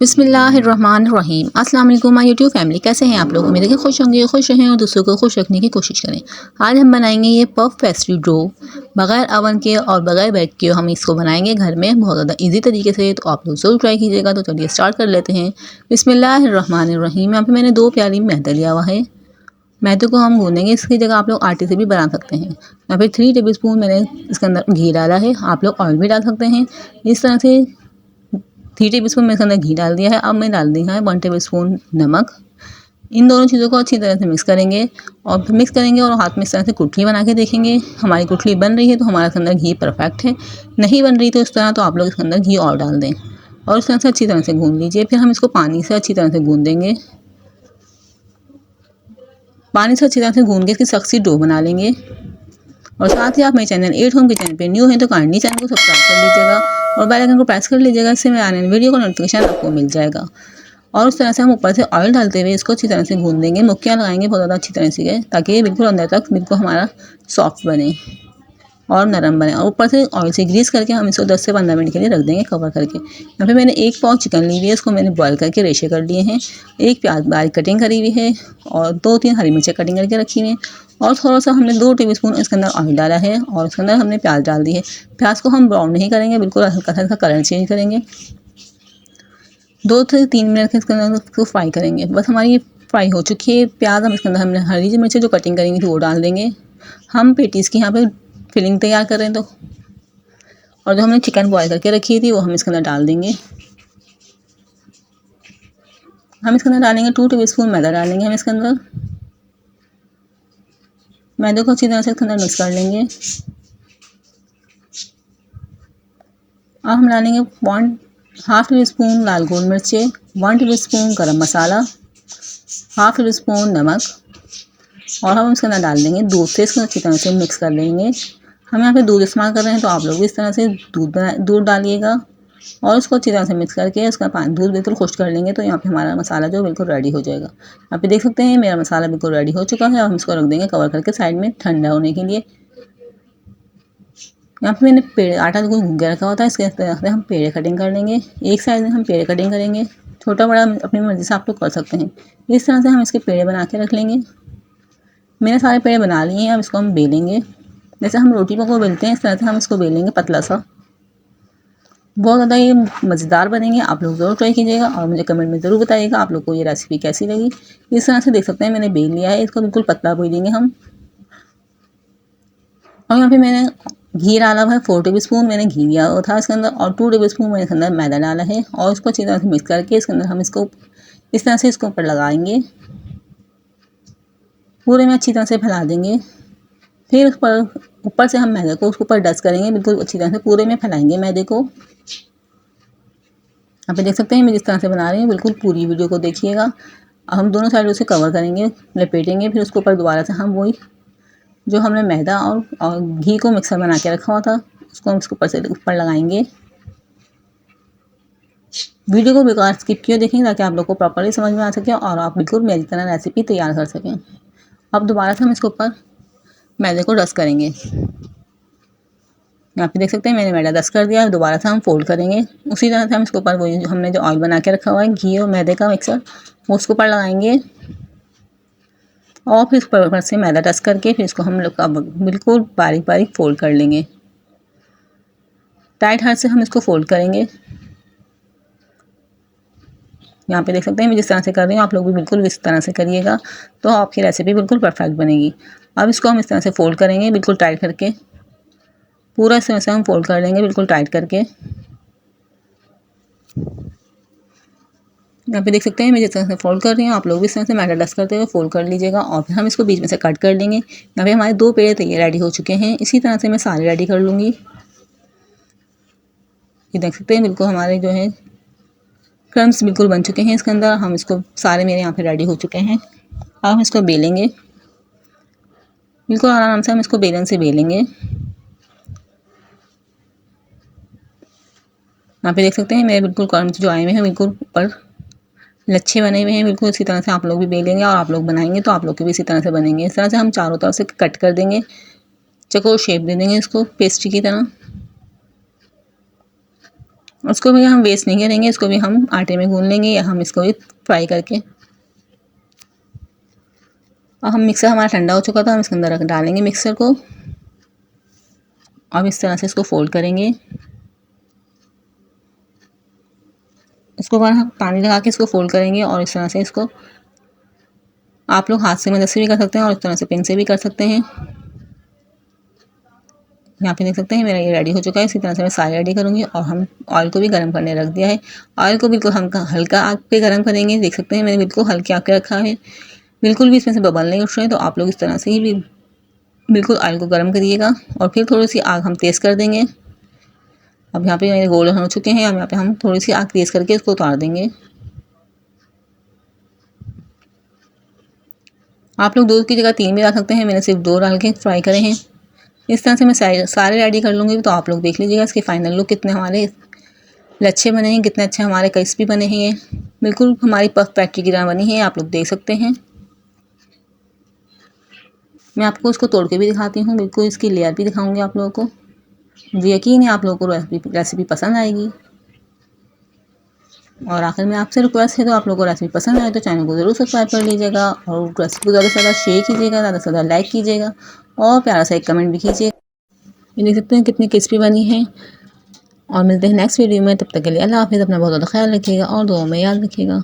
बिस्मिल्लाहिर्रहमानिर्रहीम। अस्सलाम वालेकुम माय यूट्यूब फैमिली, कैसे हैं आप लोग। उम्मीद है कि खुश होंगे, खुश रहें और दूसरों को खुश रखने की कोशिश करें। आज हम बनाएंगे ये पफ पेस्ट्री डो बगैर अवन के और बगैर बेक के। हम इसको बनाएंगे घर में बहुत ज़्यादा इजी तरीके से, तो आप लोग ज़रूर ट्राई कीजिएगा। तो चलिए स्टार्ट कर लेते हैं। बिस्मिल्लाहिर्रहमानिर्रहीम। यहाँ पे मैंने 2 प्याली मैदा लिया हुआ है। मैदे को हम गूँधेंगे, इसकी जगह आप लोग आटे से भी बना सकते हैं। यहाँ पे 3 टेबल स्पून मैंने इसके अंदर घी डाला है। आप लोग ऑयल भी डाल सकते हैं। इस तरह से 3 टेबल स्पून मैंने इसके अंदर घी डाल दिया है। अब मैं डाल दी है 1 टेबल स्पून नमक। इन दोनों चीज़ों को अच्छी तरह से मिक्स करेंगे और फिर मिक्स करेंगे और हाथ में इस तरह से गुठली बना के देखेंगे। हमारी गुठली बन रही है तो हमारे इसके अंदर घी परफेक्ट है। नहीं बन रही तो इस तरह तो आप लोग इसके अंदर घी और डाल दें और इस तरह से अच्छी तरह से गूँध लीजिए। फिर हम इसको पानी से अच्छी तरह से गूँध देंगे। पानी से अच्छी तरह से गूँध के इसकी सख्त सी डो बना लेंगे। और साथ ही आप मेरे चैनल एट होम किचन पे न्यू हैं तो काइंडली चैनल को सब्सक्राइब कर लीजिएगा और बेल आइकन को प्रेस कर लीजिएगा। इससे मेरे आने वाली वीडियो का नोटिफिकेशन आपको मिल जाएगा। और उस तरह से हम ऊपर से ऑयल डालते हुए इसको अच्छी तरह से गूँध देंगे। मुक्कियाँ लगाएंगे बहुत ज़्यादा अच्छी तरह से, ताकि ये बिल्कुल अंदर तक बिल्कुल हमारा सॉफ्ट बने और नरम बने। और ऊपर से ऑयल से ग्रीस करके हम इसको 10 से 15 मिनट के लिए रख देंगे कवर करके। यहाँ पे मैंने 1 पाव चिकन ली हुई है, इसको मैंने बॉयल करके रेशे कर लिए हैं। 1 प्याज बारीक कटिंग करी हुई है और 2-3 हरी मिर्चें कटिंग करके रखी हुई हैं। और थोड़ा सा हमने 2 टेबल स्पून इसके अंदर ऑयल डाला है और इसके अंदर हमने प्याज डाल दी है। प्याज को हम ब्राउन नहीं करेंगे, बिल्कुल हल्का सा कलर चेंज करेंगे। 2 से 3 मिनट के इसके अंदर उसको फ्राई करेंगे। बस हमारी फ्राई हो चुकी है प्याज। हम इसके अंदर हमने हरी मिर्चें जो कटिंग करेंगे थी वो डाल देंगे। हम पेटीज़ की यहाँ पे फिलिंग तैयार कर रहे हैं तो, और जो हमने चिकन बॉयल करके रखी थी वो हम इसके अंदर डाल देंगे। हम इसके अंदर डालेंगे 2 टेबल स्पून मैदा डालेंगे हम इसके अंदर। मैदे को अच्छी तरह से इसके अंदर मिक्स कर लेंगे। अब हम डालेंगे 1/2 टेबल स्पून लाल गोल मिर्चें, 1 टेबल स्पून गरम मसाला, 1/2 टेबल स्पून नमक और हम इसके अंदर डाल देंगे दूध से इसको अच्छी तरह से मिक्स कर लेंगे। हम यहाँ पे दूध इस्तेमाल कर रहे हैं तो आप लोग भी इस तरह से दूध डालिएगा और उसको अच्छी तरह से मिक्स करके उसका दूध बिल्कुल खुश्क कर लेंगे। तो यहाँ पे हमारा मसाला जो बिल्कुल रेडी हो जाएगा। यहाँ पे देख सकते हैं मेरा मसाला बिल्कुल रेडी हो चुका है। अब हम इसको रख देंगे कवर करके साइड में ठंडा होने के लिए। यहाँ पे मैंने पेड़े आटा जो गूँध के रखा होता है, इसके तरह से हम पेड़े कटिंग कर लेंगे। एक साइड में हम पेड़े कटिंग करेंगे, छोटा बड़ा अपनी मर्ज़ी से आप लोग कर सकते हैं। इस तरह से हम इसके पेड़े बना के रख लेंगे। मैंने सारे पेड़े बना लिए हैं। अब इसको हम बेलेंगे, जैसे हम रोटी को बेलते हैं इस तरह से हम इसको बेलेंगे पतला सा। बहुत ज़्यादा ये मज़ेदार बनेंगे। आप लोग ज़रूर ट्राई कीजिएगा और मुझे कमेंट में ज़रूर बताइएगा आप लोग को ये रेसिपी कैसी लगी। इस तरह से देख सकते हैं मैंने बेल लिया है, इसको बिल्कुल पतला बेलेंगे हम। और यहाँ पे मैंने घी डाला हुआ है, 4 टेबल स्पून मैंने घी लिया हुआ था इसके अंदर और 2 टेबल स्पून मैंने इसके अंदर मैदा डाला है। और इसको अच्छी तरह से मिक्स करके इसके अंदर हम इसको इस तरह से इसके ऊपर लगाएंगे, पूरे में अच्छी तरह से फैला देंगे। फिर उस पर ऊपर से हम मैदे को उसके ऊपर डस्ट करेंगे, बिल्कुल अच्छी तरह से पूरे में फैलाएंगे मैदे को। आप देख सकते हैं मैं जिस तरह से बना रही हूँ, बिल्कुल पूरी वीडियो को देखिएगा। अब हम दोनों साइड उसे कवर करेंगे, लपेटेंगे। फिर उसके ऊपर दोबारा से हम वही जो हमने मैदा और घी को मिक्सर बना के रखा हुआ था उसको हम इसके ऊपर से ऊपर लगाएंगे। वीडियो को बेकार स्किप किए देखेंगे ताकि आप लोग को प्रॉपर्ली समझ में आ सके और आप बिल्कुल मेरी तरह रेसिपी तैयार कर सकें। अब दोबारा से हम इसके ऊपर मैदे को डस्ट करेंगे। यहाँ पे देख सकते हैं मैंने मैदा डस्ट कर दिया है। दोबारा से हम फोल्ड करेंगे। उसी तरह से हम इसके ऊपर वही हमने जो ऑयल बना के रखा हुआ है घी और मैदे का मिक्सर वो उसके ऊपर लगाएंगे और फिर इस पर से मैदा डस्ट करके फिर इसको हम लोग बिल्कुल बारीक बारीक फोल्ड कर लेंगे। टाइट हाथ से हम इसको फोल्ड करेंगे। यहाँ पे देख सकते हैं मैं जिस तरह से कर रही हूँ, आप लोग भी बिल्कुल इस तरह से करिएगा तो आपकी रेसिपी बिल्कुल परफेक्ट बनेगी। अब इसको हम इस तरह से फोल्ड करेंगे बिल्कुल टाइट करके, पूरा इस तरह से हम फोल्ड कर लेंगे बिल्कुल टाइट करके। यहाँ पे देख सकते हैं मैं जिस तरह से फोल्ड कर रही हूँ, आप लोग भी इस तरह से मैदा डस्ट करते हुए फोल्ड कर लीजिएगा और फिर हम इसको बीच में से कट कर लेंगे। यहाँ पे हमारे 2 पेड़े तैयार रेडी हो चुके हैं। इसी तरह से मैं सारे रेडी कर लूँगी। ये देख सकते हैं बिल्कुल हमारे जो है क्रम्स बिल्कुल बन चुके हैं इसके अंदर। हम इसको सारे मेरे यहाँ पे रेडी हो चुके हैं। अब हम इसको बेलेंगे, बिल्कुल आराम से हम इसको बेलन से बेलेंगे। यहाँ पे देख सकते हैं मेरे बिल्कुल क्रम्स जो आए हुए हैं बिल्कुल ऊपर लच्छे बने हुए हैं। बिल्कुल इसी तरह से आप लोग भी बेलेंगे और आप लोग बनाएंगे तो आप लोग के भी इसी तरह से बनेंगे। इस तरह से हम चारों तरफ से कट कर देंगे, चकोर शेप दे देंगे इसको पेस्ट्री की तरह। उसको भी हम वेस्ट नहीं करेंगे, इसको भी हम आटे में गूंद लेंगे या हम इसको भी फ्राई करके। और हम मिक्सर हमारा ठंडा हो चुका था, हम इसके अंदर रख डालेंगे मिक्सर को। अब इस तरह से इसको फोल्ड करेंगे। इसको हम पानी लगा के इसको फोल्ड करेंगे और इस तरह से इसको आप लोग हाथ से मदद से भी कर सकते हैं और इस तरह से पिन से भी कर सकते हैं। यहाँ पे देख सकते हैं मेरा ये रेडी हो चुका है। इसी तरह से मैं सारी रेडी करूँगी और हम ऑयल को भी गर्म करने रख दिया है। ऑयल को बिल्कुल हम हल्का आग पे गर्म करेंगे। देख सकते हैं मैंने बिल्कुल हल्के आग पे रखा है, बिल्कुल भी इसमें से बबल नहीं उठ रहे हैं। तो आप लोग इस तरह से ही भी बिल्कुल ऑयल को गर्म करिएगा और फिर थोड़ी सी आग हम तेज़ कर देंगे। अब यहाँ पे मेरे गोल्डन हो चुके हैं। अब यहाँ पे हम थोड़ी सी आग तेज़ करके इसको उतार देंगे। आप लोग 2 की जगह 3 भी डाल सकते हैं, मैंने सिर्फ 2 डाल के फ्राई करे हैं। इस तरह से मैं सारे रेडी कर लूँगी। तो आप लोग देख लीजिएगा इसके फाइनल लुक कितने हमारे लच्छे बने हैं, कितने अच्छे हमारे क्रिस्पी बने हैं। ये बिल्कुल हमारी पफ पैटी की तरह बनी है, आप लोग देख सकते हैं। मैं आपको इसको तोड़ के भी दिखाती हूँ, बिल्कुल इसकी लेयर भी दिखाऊंगी आप लोगों को। मुझे यकीन है आप लोगों को रेसिपी पसंद आएगी। और आखिर में आपसे रिक्वेस्ट है, तो आप लोगों को रेसिपी पसंद आए तो चैनल को ज़रूर सब्सक्राइब कर लीजिएगा और रेसिपी को ज़्यादा से ज़्यादा शेयर कीजिएगा, ज़्यादा से ज़्यादा लाइक कीजिएगा और प्यारा सा एक कमेंट भी कीजिएगा। ये देख सकते हैं कितनी क्रिस्पी बनी है। और मिलते हैं नेक्स्ट वीडियो में, तब तक के लिए अल्लाह हाफिज़। अपना बहुत ज़्यादा ख्याल रखिएगा और दुआ में याद रखिएगा।